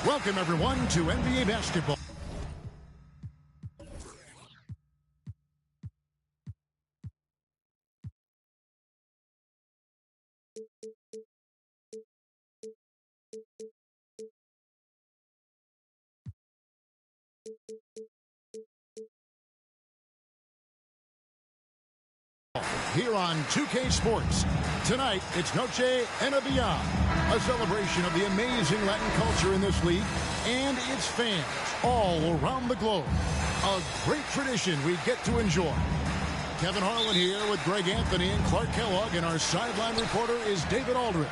Welcome, everyone, to NBA basketball. Here on 2K Sports. Tonight, it's Noche and Beyond, a celebration of the amazing Latin culture in this league and its fans all around the globe. A great tradition we get to enjoy. Kevin Harlan here with Greg Anthony and Clark Kellogg, and our sideline reporter is David Aldridge.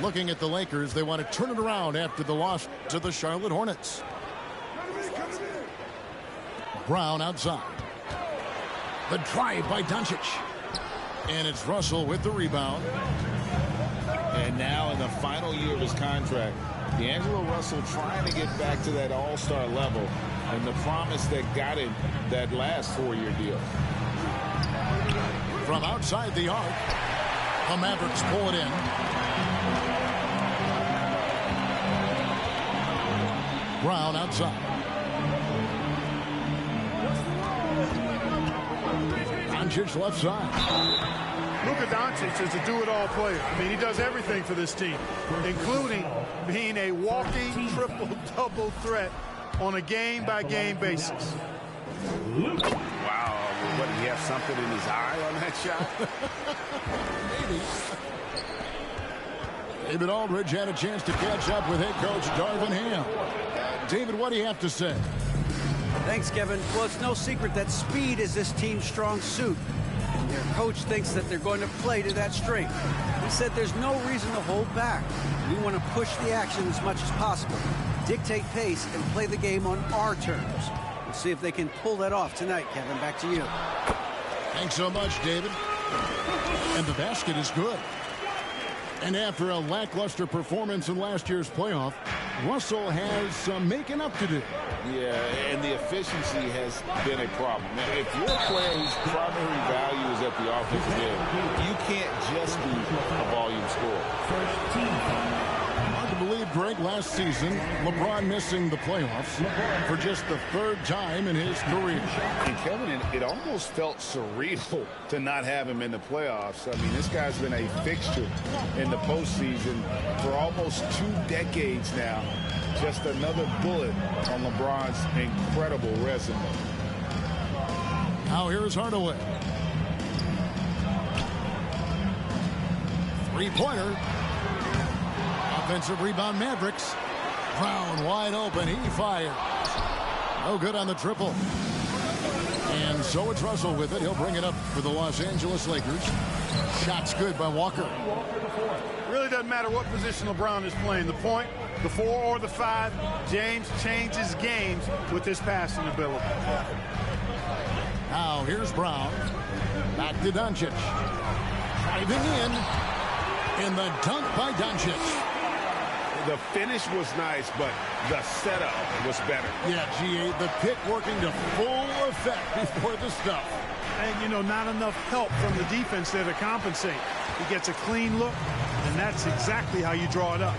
Looking at the Lakers, they want to turn it around after the loss to the Charlotte Hornets. Brown outside. The drive by Doncic. And it's Russell with the rebound. And now in the final year of his contract, D'Angelo Russell trying to get back to that all-star level and the promise that got him that last 4-year deal. From outside the arc, the Mavericks pull it in. Brown outside. Doncic left side. Luka Doncic is a do-it-all player. I mean, he does everything for this team, including being a walking triple-double threat on a game-by-game basis. Wow, what, did he have something in his eye on that shot? Maybe. David Aldridge had a chance to catch up with head coach Darvin Ham. David, what do you have to say? Thanks, Kevin. Well, it's no secret that speed is this team's strong suit. And their coach thinks that they're going to play to that strength. He said there's no reason to hold back. We want to push the action as much as possible, dictate pace, and play the game on our terms. We'll see if they can pull that off tonight, Kevin. Back to you. Thanks so much, David. And the basket is good. And after a lackluster performance in last year's playoff, Russell has some making up to do. Yeah, and the efficiency has been a problem. Now, if you're a player whose primary value is at the offensive end, you can't just be a volume scorer. Hard to believe, Greg, last season, LeBron missing the playoffs for just the third time in his career. And Kevin, it almost felt surreal to not have him in the playoffs. I mean, this guy's been a fixture in the postseason for almost 2 decades now. Just another bullet on LeBron's incredible resume. Now here's Hardaway. Three-pointer. Offensive rebound, Mavericks. Brown wide open. He fires. No good on the triple. And so it's Russell with it. He'll bring it up for the Los Angeles Lakers. Shot's good by Walker. Really doesn't matter what position LeBron is playing, the point, the 4 or the 5. James changes games with his passing ability. Now here's Brown. Back to Doncic. Driving in the dunk by Doncic. The finish was nice, but the setup was better. Yeah, G.A., the pick working to full effect before the stuff. And, you know, not enough help from the defense there to compensate. He gets a clean look, and that's exactly how you draw it up.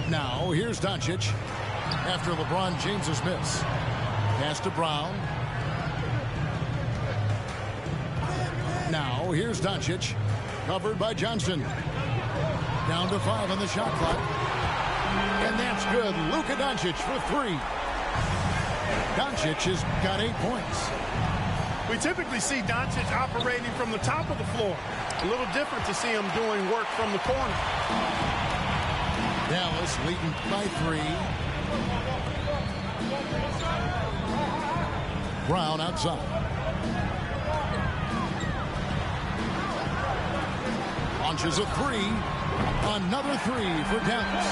Now, here's Doncic after LeBron James's miss. Pass to Brown. Now, here's Doncic, covered by Johnson. Down to 5 on the shot clock. And that's good. Luka Doncic for 3. Doncic has got 8 points. We typically see Doncic operating from the top of the floor. A little different to see him doing work from the corner. Dallas leading by 3. Brown outside. Launches a 3. Another 3 for Dallas.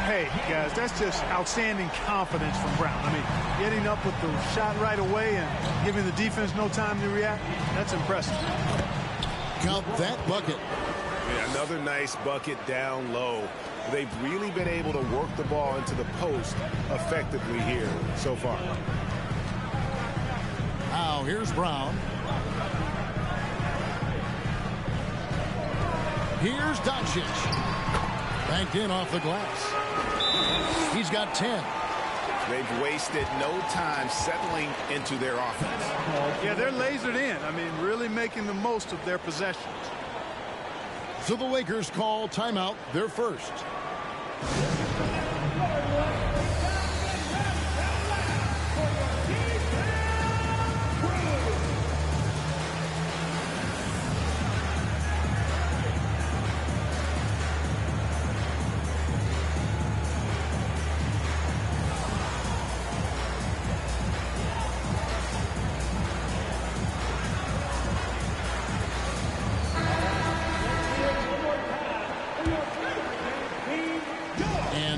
Hey, guys, that's just outstanding confidence from Brown. I mean, getting up with the shot right away and giving the defense no time to react, that's impressive. Count that bucket. Yeah, another nice bucket down low. They've really been able to work the ball into the post effectively here so far. Now, here's Brown. Here's Doncic. Banked in off the glass. He's got 10. They've wasted no time settling into their offense. Yeah, they're lasered in. I mean, really making the most of their possessions. So the Lakers call timeout, their first.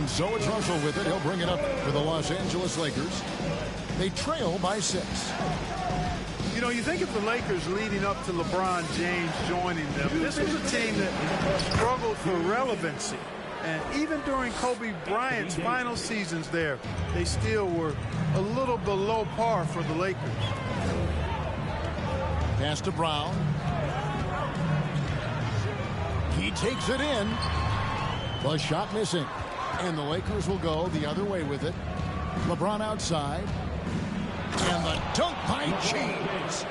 So it's Russell with it. He'll bring it up for the Los Angeles Lakers. They trail by 6. You know, you think of the Lakers leading up to LeBron James joining them. This was a team that struggled for relevancy. And even during Kobe Bryant's final seasons there, they still were a little below par for the Lakers. Pass to Brown. He takes it in. The shot missing. And the Lakers will go the other way with it. LeBron outside. And the dunk by James.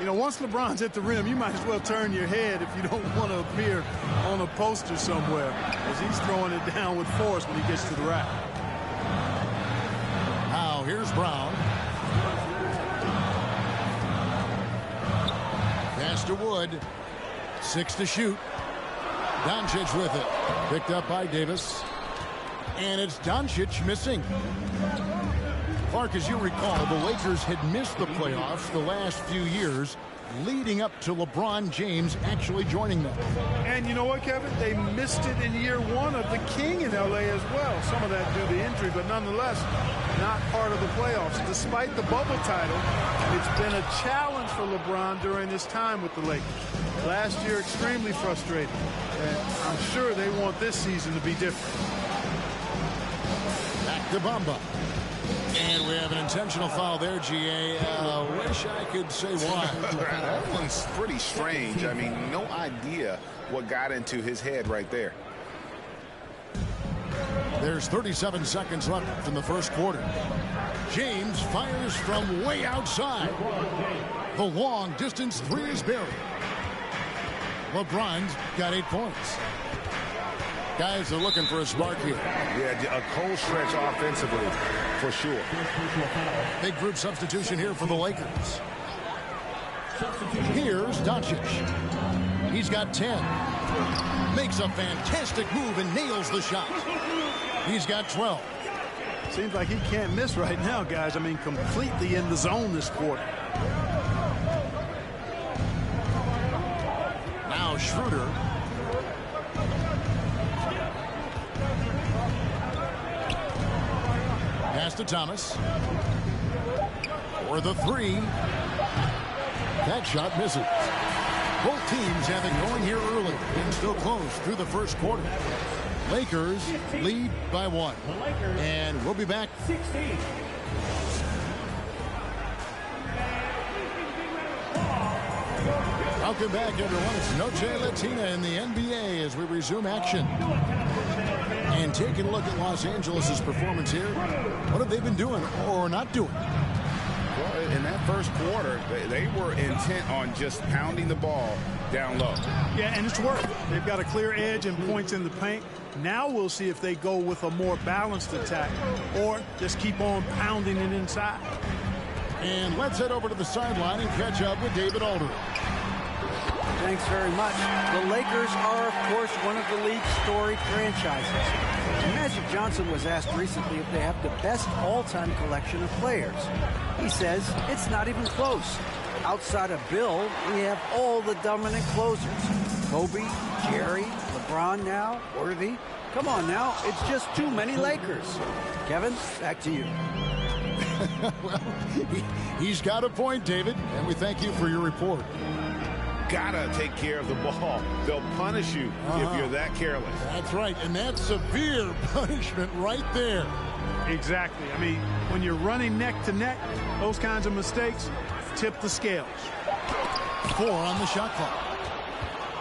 You know, once LeBron's at the rim, you might as well turn your head if you don't want to appear on a poster somewhere, as he's throwing it down with force when he gets to the rack. Now here's Brown. Pass to Wood. 6 to shoot. Doncic with it. Picked up by Davis. And it's Doncic missing. Clark, as you recall, the Lakers had missed the playoffs the last few years leading up to LeBron James actually joining them. And you know what, Kevin? They missed it in year 1 of the King in L.A. as well. Some of that due to injury, but nonetheless, not part of the playoffs. Despite the bubble title, it's been a challenge for LeBron during this time with the Lakers. Last year, extremely frustrating. And I'm sure they want this season to be different. Back to Bamba. And we have an intentional foul there, G.A. Wish I could say why. That one's pretty strange. I mean, no idea what got into his head right there. There's 37 seconds left in the first quarter. James fires from way outside. The long distance 3 is buried. LeBron's got 8 points. Guys are looking for a spark here. Yeah, a cold stretch offensively, for sure. Big group substitution here for the Lakers. Here's Doncic. He's got 10. Makes a fantastic move and nails the shot. He's got 12. Seems like he can't miss right now, guys. I mean, completely in the zone this quarter. Now Schroeder. Pass to Thomas. For the 3. That shot misses. Both teams have it going here early and still close through the first quarter. Lakers lead by 1. And we'll be back. 16. Welcome back, everyone. It's Noche Latina in the NBA as we resume action. And taking a look at Los Angeles' performance here. What have they been doing or not doing? Well, in that first quarter, they were intent on just pounding the ball down low. Yeah, and it's worked. They've got a clear edge and points in the paint. Now we'll see if they go with a more balanced attack or just keep on pounding it inside. And let's head over to the sideline and catch up with David Aldridge. Thanks very much. The Lakers are, of course, one of the league's storied franchises. Magic Johnson was asked recently if they have the best all-time collection of players. He says it's not even close. Outside of Bill, we have all the dominant closers. Kobe, Jerry, LeBron now, Worthy. Come on now, it's just too many Lakers. Kevin, back to you. Well, he's got a point, David, and we thank you for your report. Gotta take care of the ball. They'll punish you if you're that careless. That's right, and that's severe punishment right there. Exactly. I mean, when you're running neck to neck, those kinds of mistakes tip the scales. 4 on the shot clock.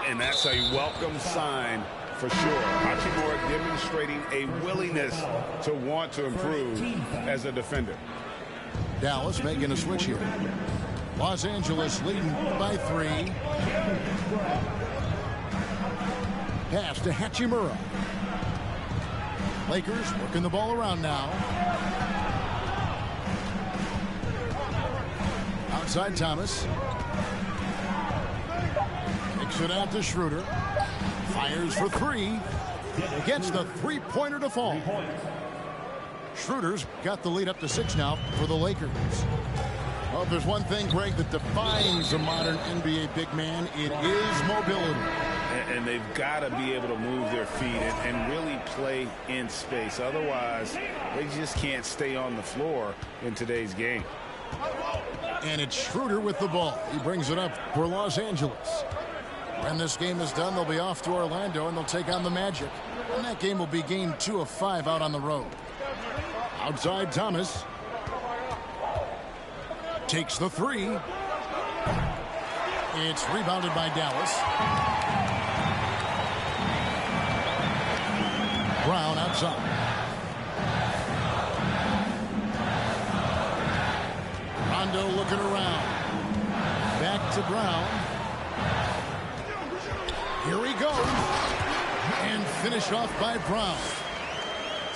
And that's a welcome sign for sure. Hachimura demonstrating a willingness to want to improve as a defender. Dallas making a switch here. Los Angeles leading by 3. Pass to Hachimura. Lakers working the ball around now. Outside Thomas. Kicks it out to Schroeder. Fires for 3. Gets the three-pointer to fall. Schroeder's got the lead up to 6 now for the Lakers. Well, if there's one thing, Greg, that defines a modern NBA big man, it is mobility. And they've got to be able to move their feet and really play in space. Otherwise, they just can't stay on the floor in today's game. And it's Schroeder with the ball. He brings it up for Los Angeles. When this game is done, they'll be off to Orlando, and they'll take on the Magic. And that game will be game 2 of 5 out on the road. Outside Thomas. Takes the 3. It's rebounded by Dallas. Brown outside. Rondo looking around. Back to Brown. Here he goes. And finished off by Brown.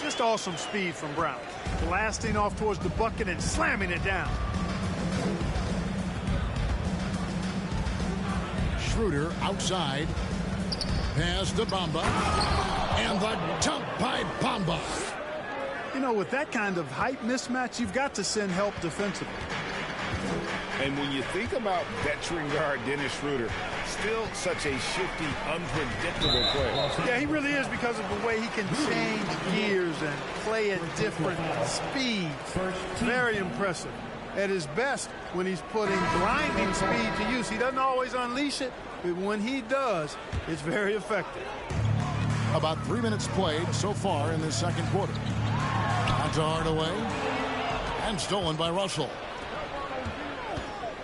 Just awesome speed from Brown. Blasting off towards the bucket and slamming it down. Schroeder outside. Pass to Bamba. And the dunk by Bamba. You know, with that kind of height mismatch, you've got to send help defensively. And when you think about veteran guard Dennis Schroeder, still such a shifty, unpredictable player. Yeah, he really is, because of the way he can change gears and play at different speeds. Very impressive. At his best, when he's putting blinding speed to use, he doesn't always unleash it, but when he does, it's very effective. About 3 minutes played so far in this second quarter. On to Hardaway. And stolen by Russell.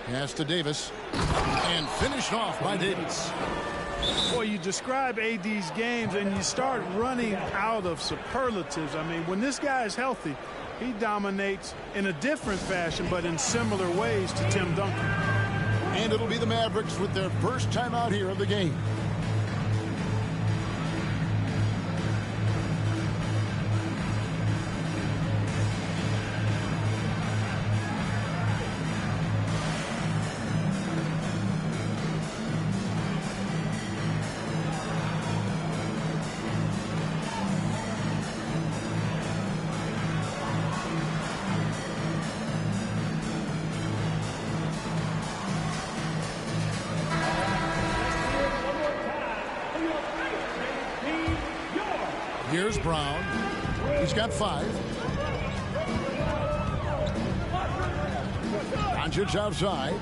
Pass to Davis. And finished off by Davis. Boy, you describe AD's games and you start running out of superlatives. I mean, when this guy is healthy, he dominates in a different fashion, but in similar ways to Tim Duncan. And it'll be the Mavericks with their first time out here of the game. Here's Brown. He's got 5. Doncic outside.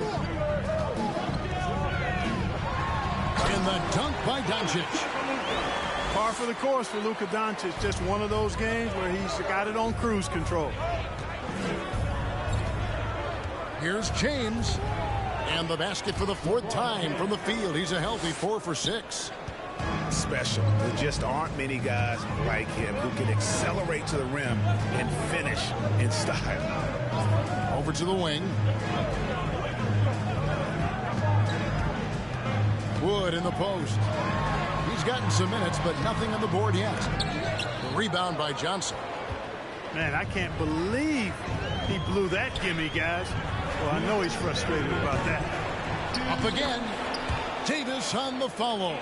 And the dunk by Doncic. Par for the course for Luka Doncic. Just one of those games where he's got it on cruise control. Here's James. And the basket for the 4th time from the field. He's a healthy 4 for 6. Special. There just aren't many guys like him who can accelerate to the rim and finish in style. Over to the wing. Wood in the post. He's gotten some minutes, but nothing on the board yet. The rebound by Johnson. Man, I can't believe he blew that gimme, guys. Well, I know he's frustrated about that. Up again. Davis on the follow.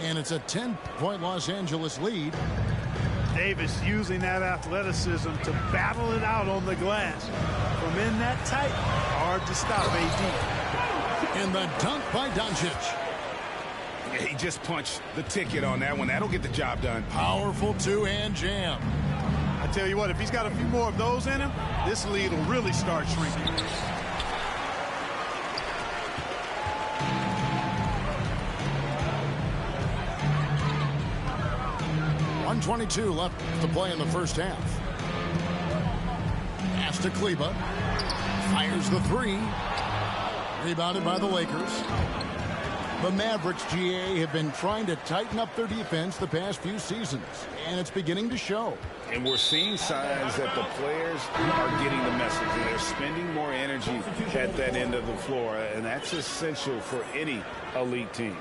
And it's a 10-point Los Angeles lead. Davis using that athleticism to battle it out on the glass. From in that tight, hard to stop AD. And the dunk by Doncic. Yeah, he just punched the ticket on that one. That'll get the job done. Powerful two-hand jam. I tell you what, if he's got a few more of those in him, this lead will really start shrinking. .122 left to play in the first half. Pass to Kleber. Fires the 3. Rebounded by the Lakers. The Mavericks, GA, have been trying to tighten up their defense the past few seasons, and it's beginning to show. And we're seeing signs that the players are getting the message, and they're spending more energy at that end of the floor, and that's essential for any elite team.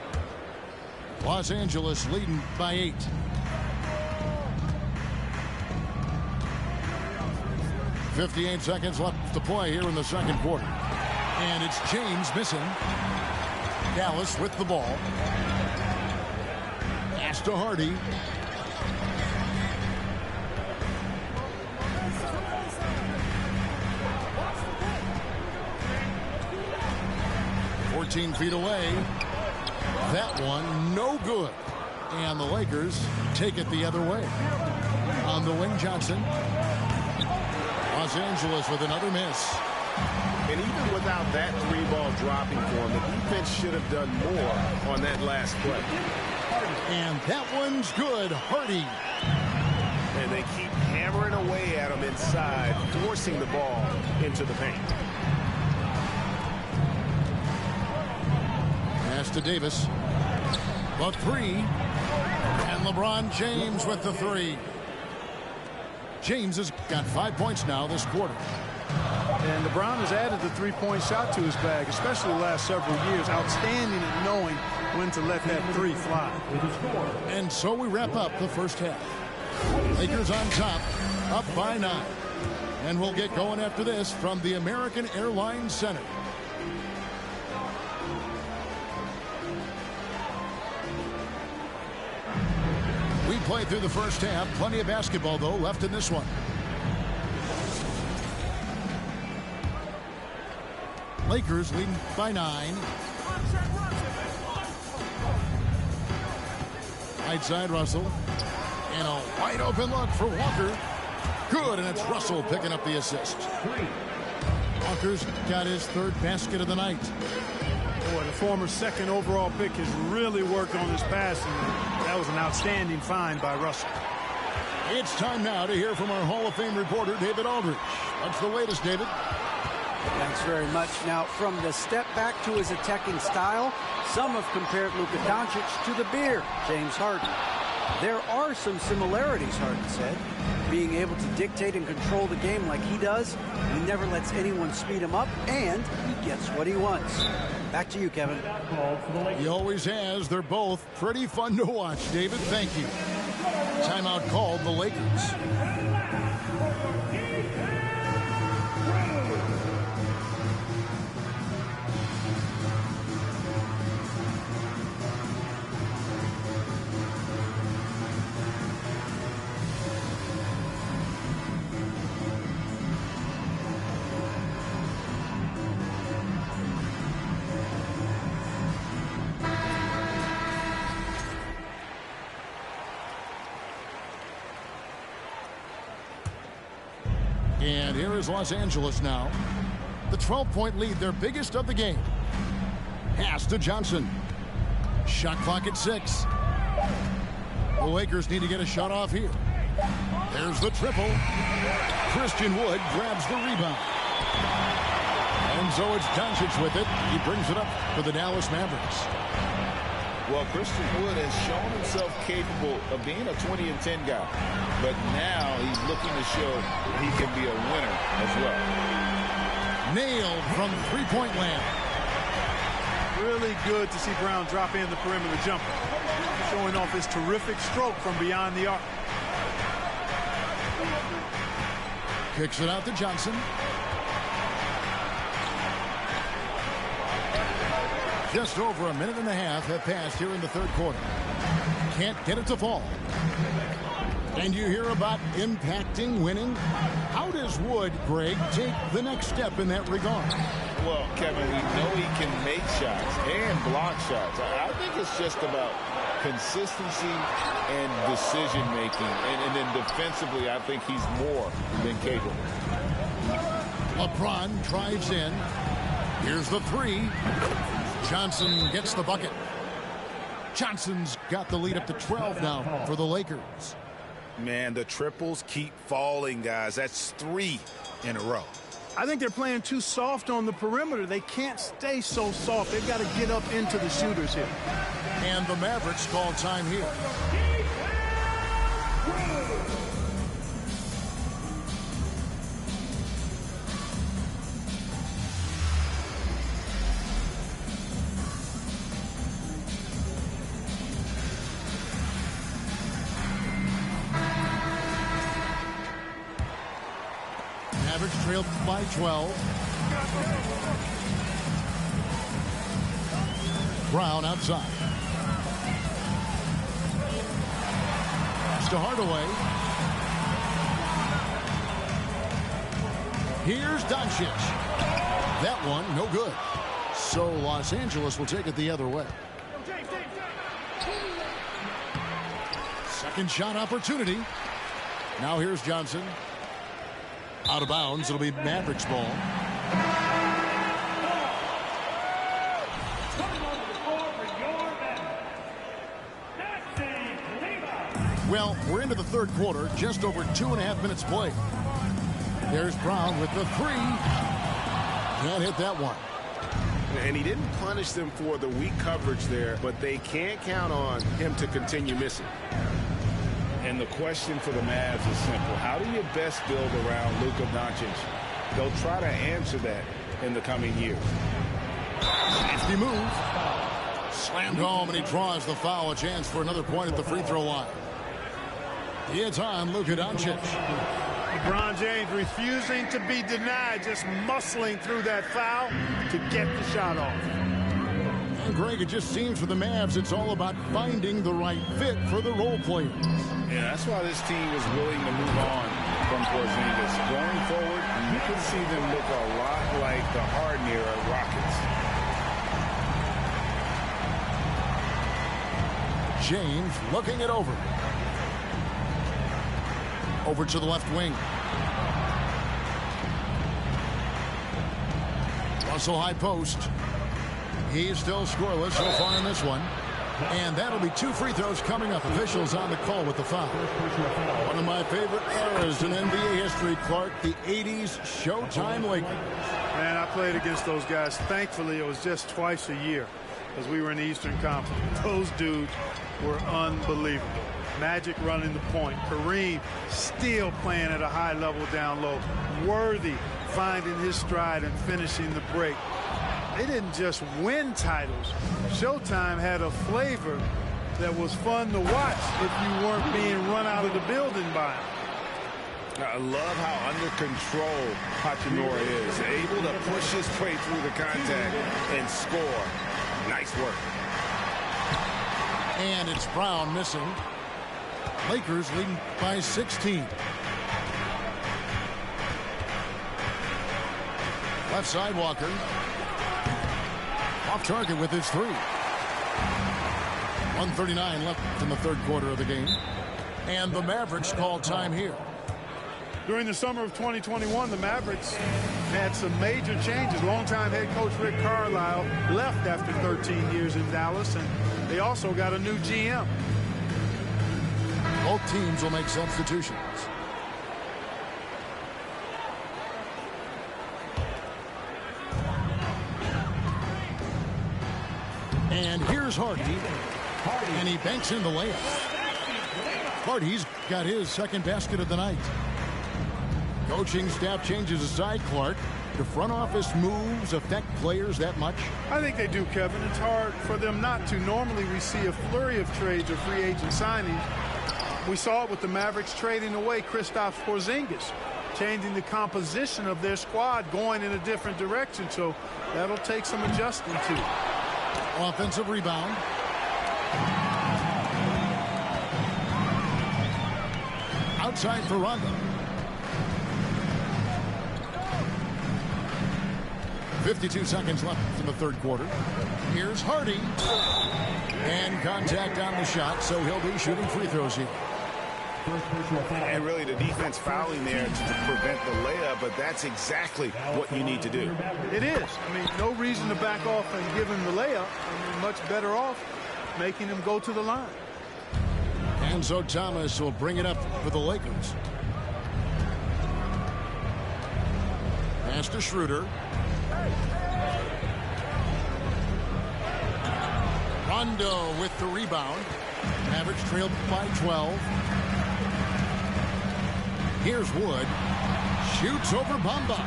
Los Angeles leading by 8. .58 seconds left to play here in the second quarter. And it's James missing. Dallas with the ball. Pass to Hardy. .14 feet away. That one no good. And the Lakers take it the other way. On the wing, Johnson. Los Angeles with another miss. And even without that three-ball dropping for him, the defense should have done more on that last play. And that one's good. Hardy. And they keep hammering away at him inside, forcing the ball into the paint. Pass to Davis. The three. And LeBron James with the three. James has got 5 points now this quarter. And LeBron has added the three-point shot to his bag, especially the last several years. Outstanding at knowing when to let that three fly. And so we wrap up the first half. Lakers on top, up by 9. And we'll get going after this from the American Airlines Center. We played through the first half. Plenty of basketball, though, left in this one. Lakers leading by 9. Right side, Russell. And a wide open look for Walker. Good, and it's Russell picking up the assist. Walker's got his third basket of the night. Boy, the former second overall pick has really worked on his passing. That was an outstanding find by Russell. It's time now to hear from our Hall of Fame reporter, David Aldridge. What's the latest, David? Thanks very much. Now, from the step back to his attacking style, some have compared Luka Doncic to the bear, James Harden. There are some similarities, Harden said. Being able to dictate and control the game like he does, he never lets anyone speed him up, and he gets what he wants. Back to you, Kevin. He always has. They're both pretty fun to watch, David. Thank you. Timeout called the Lakers. And here is Los Angeles now. The 12-point lead, their biggest of the game. Pass to Johnson. Shot clock at 6. The Lakers need to get a shot off here. There's the triple. Christian Wood grabs the rebound. And so it's Doncic with it. He brings it up for the Dallas Mavericks. Well, Christian Wood has shown himself capable of being a 20 and 10 guy. But now he's looking to show he can be a winner as well. Nailed from three-point land. Really good to see Brown drop in the perimeter jumper. Showing off his terrific stroke from beyond the arc. Kicks it out to Johnson. Just over a minute and a half have passed here in the third quarter. Can't get it to fall. And you hear about impacting winning. How does Wood, Greg, take the next step in that regard? Well, Kevin, we know he can make shots and block shots. I think it's just about consistency and decision-making. And then defensively, I think he's more than capable. LeBron drives in. Here's the three. Johnson gets the bucket. Johnson's got the lead up to 12 now for the Lakers. Man, the triples keep falling, guys. That's 3 in a row. I think they're playing too soft on the perimeter. They can't stay so soft. They've got to get up into the shooters here. And the Mavericks call time here. Mavericks trailed by 12. Brown outside. To Hardaway. Here's Doncic. That one, no good. So Los Angeles will take it the other way. Second shot opportunity. Now here's Johnson. Out of bounds. It'll be Mavericks ball. Well, we're into the third quarter, just over 2.5 minutes played. There's Brown with the three. Can't hit that one. And he didn't punish them for the weak coverage there, but they can't count on him to continue missing. And the question for the Mavs is simple. How do you best build around Luka Doncic? They'll try to answer that in the coming years. Safety move. Slammed home, and he draws the foul. A chance for another point at the free throw line. It's on Luka Doncic. LeBron James refusing to be denied, just muscling through that foul to get the shot off. And Greg, it just seems for the Mavs it's all about finding the right fit for the role players. Yeah, that's why this team was willing to move on from Porzingis. Going forward, you can see them look a lot like the Harden-era Rockets. James looking it over. Over to the left wing. Russell high post. He's still scoreless so far in this one. And that'll be 2 free throws coming up. Officials on the call with the foul. One of my favorite eras in NBA history, Clark, the 80s Showtime Lakers. Man, I played against those guys. Thankfully, it was just twice a year as we were in the Eastern Conference. Those dudes were unbelievable. Magic running the point. Kareem still playing at a high level down low. Worthy finding his stride and finishing the break. They didn't just win titles. Showtime had a flavor that was fun to watch if you weren't being run out of the building by him. I love how under control Hachimura is. Able to push his way through the contact and score. Nice work. And it's Brown missing. Lakers leading by 16. Left side Walker. Off target with his three. 1:39 left in the third quarter of the game. And the Mavericks call time here. During the summer of 2021, the Mavericks had some major changes. Longtime head coach Rick Carlisle left after 13 years in Dallas, and they also got a new GM. Both teams will make substitutions. And here's Hardy. And he banks in the layup. Hardy's got his second basket of the night. Coaching staff changes aside, Clark. Do front office moves affect players that much? I think they do, Kevin. It's hard for them not to. Normally we see a flurry of trades or free agent signings. We saw it with the Mavericks trading away Kristaps Porzingis, changing the composition of their squad, going in a different direction. So that'll take some adjusting to. Offensive rebound. Outside for Rondo. 52 seconds left in the third quarter. Here's Hardy. And contact on the shot, so he'll be shooting free throws here. And really the defense fouling there to prevent the layup, but that's exactly what you need to do. It is. I mean, no reason to back off and give him the layup. I mean, much better off making him go to the line. And so Thomas will bring it up for the Lakers. Pass to Schroeder. Rondo with the rebound. Mavericks trailed by 12. Here's Wood. Shoots over Bamba.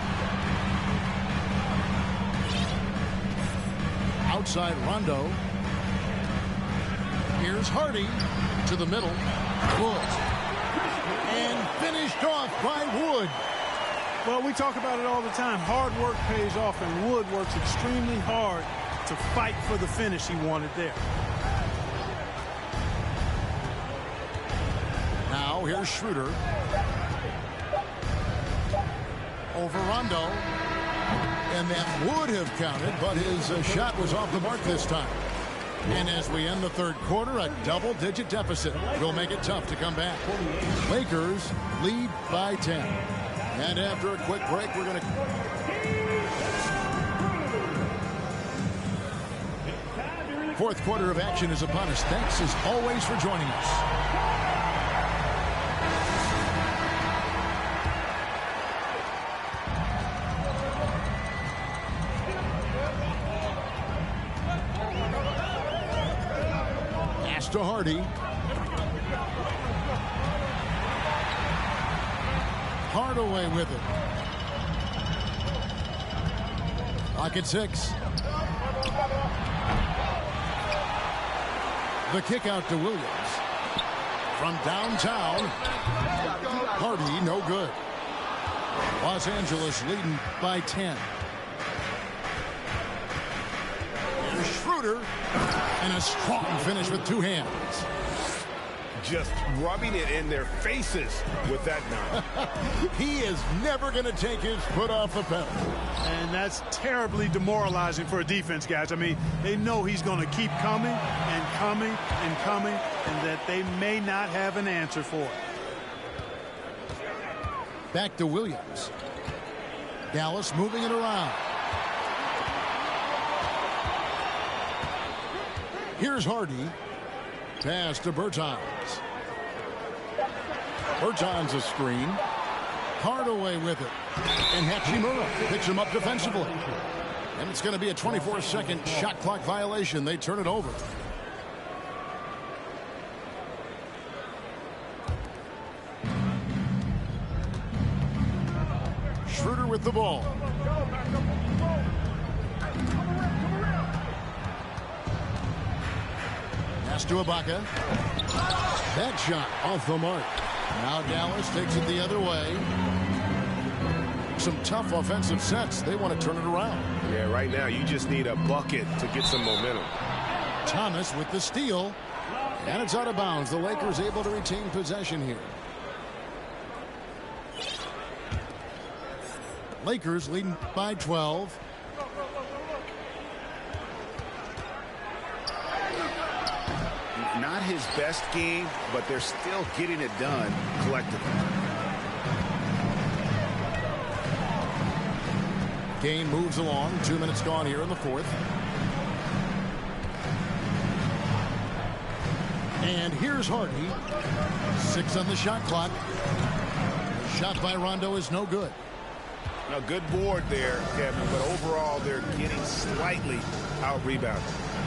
Outside Rondo. Here's Hardy to the middle. Wood. And finished off by Wood. Well, we talk about it all the time. Hard work pays off, and Wood works extremely hard to fight for the finish he wanted there. Now here's Schroeder. Over Rondo. And that would have counted, but his shot was off the mark this time. And as we end the third quarter, a double-digit deficit will make it tough to come back. Lakers lead by 10. And after a quick break, we're going to... Fourth quarter of action is upon us. Thanks as always for joining us. To Hardy. Hardaway with it. Clock at 6. The kick out to Williams. From downtown. Hardy, no good. Los Angeles leading by 10. Here's Schroeder. And a strong finish with two hands. Just rubbing it in their faces with that knife. He is never going to take his foot off the pedal. And that's terribly demoralizing for a defense, guys. I mean, they know he's going to keep coming and coming and coming, and that they may not have an answer for it. Back to Williams. Dallas moving it around. Here's Hardy. Pass to Bertans. Bertans a screen. Hardaway with it. And Hachimura picks him up defensively. And it's going to be a 24-second shot clock violation. They turn it over. Schroeder with the ball. To Ibaka. That shot off the mark. Now Dallas takes it the other way. Some tough offensive sets. They want to turn it around. Yeah, right now you just need a bucket to get some momentum. Thomas with the steal. And it's out of bounds. The Lakers able to retain possession here. Lakers leading by 12. Not his best game, but they're still getting it done collectively. Game moves along. 2 minutes gone here in the fourth. And here's Hardy. 6 on the shot clock. Shot by Rondo is no good. A good board there, Kevin, but overall they're getting slightly out-rebounded.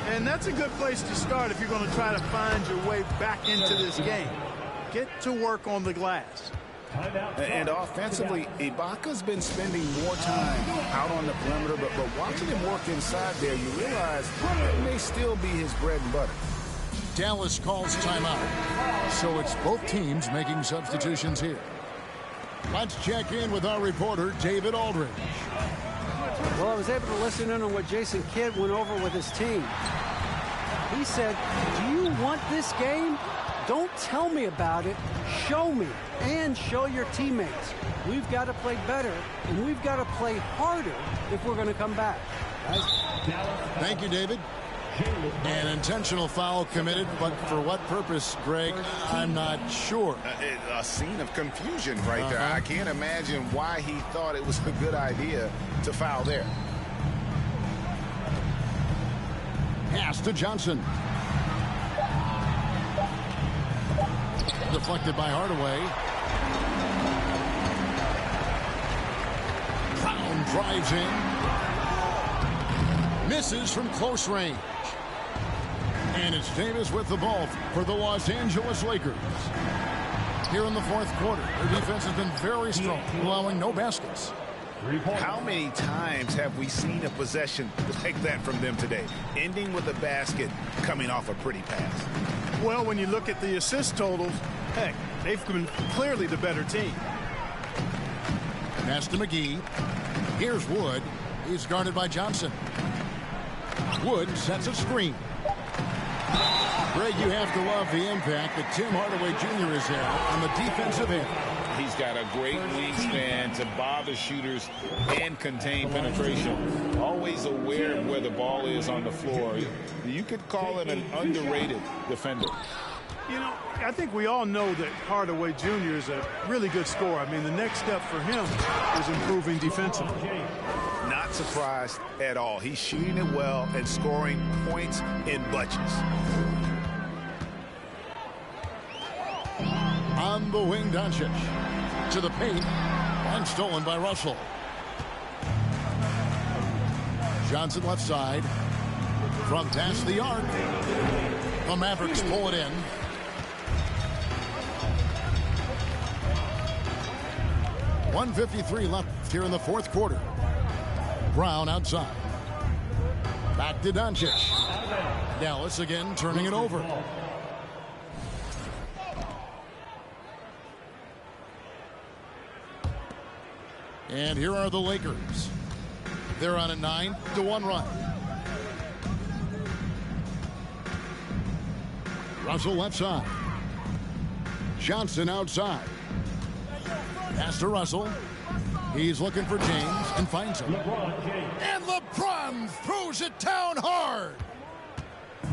And that's a good place to start if you're going to try to find your way back into this game. Get to work on the glass. And offensively, Ibaka's been spending more time out on the perimeter, but watching him work inside there, you realize it may still be his bread and butter. Dallas calls timeout. So it's both teams making substitutions here. Let's check in with our reporter, David Aldridge. Well, I was able to listen in on what Jason Kidd went over with his team. He said, do you want this game? Don't tell me about it. Show me and show your teammates. We've got to play better, and we've got to play harder if we're going to come back. Guys. Thank you, David. An intentional foul committed, but for what purpose, Greg, I'm not sure. A scene of confusion right there. I can't imagine why he thought it was a good idea to foul there. Pass to Johnson. Deflected by Hardaway. Brown Drives in. Misses from close range. And it's Davis with the ball for the Los Angeles Lakers. Here in the fourth quarter, their defense has been very strong, allowing no baskets. How many times have we seen a possession like that from them today, ending with a basket coming off a pretty pass? Well, when you look at the assist totals, heck, they've been clearly the better team. Pass to McGee. Here's Wood. He's guarded by Johnson. Wood sets a screen. Greg, you have to love the impact that Tim Hardaway Jr. has had on the defensive end. He's got a great wingspan to bother shooters and contain penetration. Always aware of where the ball is on the floor. You could call him an underrated defender. You know, I think we all know that Hardaway Jr. is a really good scorer. I mean, the next step for him is improving defensively. Not surprised at all. He's shooting it well and scoring points in bunches. On the wing, Doncic. To the paint. And stolen by Russell. Johnson left side. From past the arc. The Mavericks pull it in. .153 left here in the fourth quarter. Brown outside. Back to Doncic. Dallas again turning it over. And here are the Lakers. They're on a 9-1 run. Russell left side. Johnson outside. Pass to Russell. He's looking for James and finds him. And LeBron throws it down hard.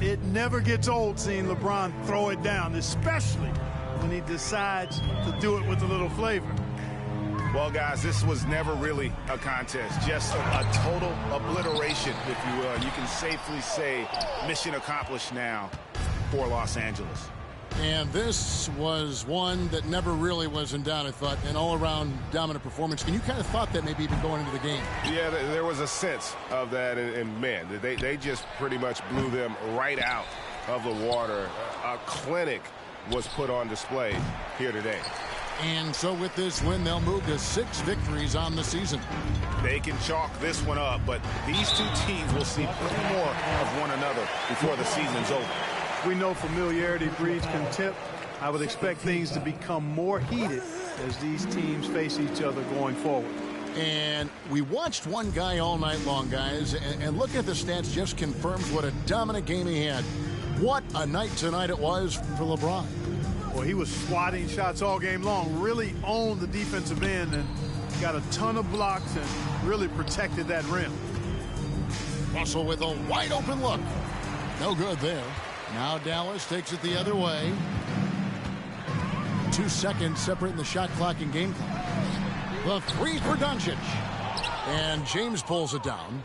It never gets old seeing LeBron throw it down, especially when he decides to do it with a little flavor. Well, guys, this was never really a contest, just a total obliteration, if you will. You can safely say mission accomplished now for Los Angeles. And this was one that never really was in doubt, I thought, an all-around dominant performance. And you kind of thought that maybe even going into the game. Yeah, there was a sense of that, and man, they just pretty much blew them right out of the water. A clinic was put on display here today. And so with this win, they'll move to 6 victories on the season. They can chalk this one up, but these two teams will see plenty more of one another before the season's over. We know familiarity breeds contempt. I would expect things to become more heated as these teams face each other going forward. And we watched one guy all night long, guys, and look at the stats just confirms what a dominant game he had. What a night tonight it was for LeBron. Well, he was swatting shots all game long, really owned the defensive end and got a ton of blocks and really protected that rim. Russell with a wide open look. No good there. Now Dallas takes it the other way. 2 seconds separating the shot clock and game clock. The three for Doncic. And James pulls it down.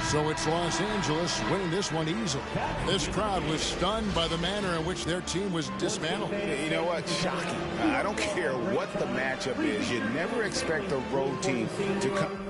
So it's Los Angeles winning this one easily. This crowd was stunned by the manner in which their team was dismantled. You know what? Shocking. I don't care what the matchup is. You never expect a road team to come